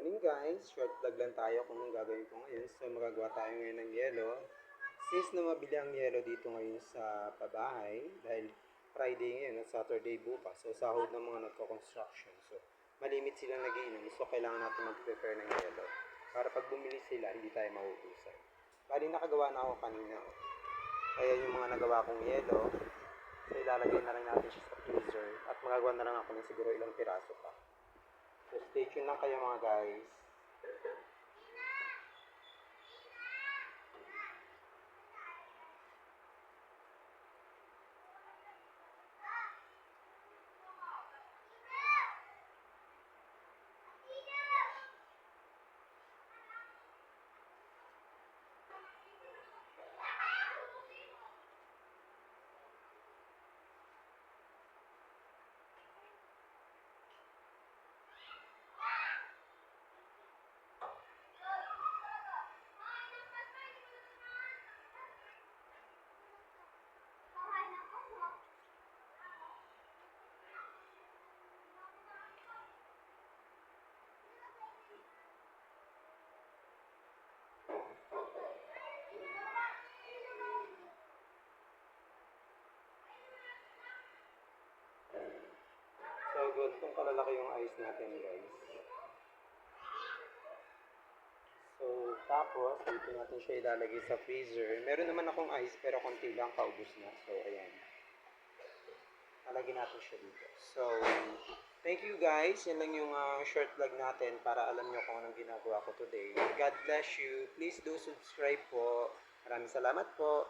morning guys, short vlog lang tayo kung anong gagawin ko ngayon. So magagawa tayo ngayon ng yelo. Since na mabili ang yelo dito ngayon sa pabahay, dahil Friday ngayon at Saturday bukas, so sahod ng mga nagko-construction. So malimit sila nagiinom, so kailangan natin mag-prepare ng yelo. Para pag bumili sila, hindi tayo mauubusan. Bali nakagawa na ako kanina. Kaya yung mga nagawa kong yelo, so ilalagay na lang natin siya sa freezer. At magagawa na lang ako ng siguro ilang piraso pa. So stay tuned lang kayo mga guys. So good, kung kalalaki yung ice natin guys. So tapos dito natin siya ilalagay sa freezer. Meron naman akong ice pero konti lang, kaubos na. So ayan. Lalagyan natin siya dito. So thank you guys. Yan lang yung short vlog natin para alam nyo kung anong ginagawa ko today. God bless you. Please do subscribe po. Maraming salamat po.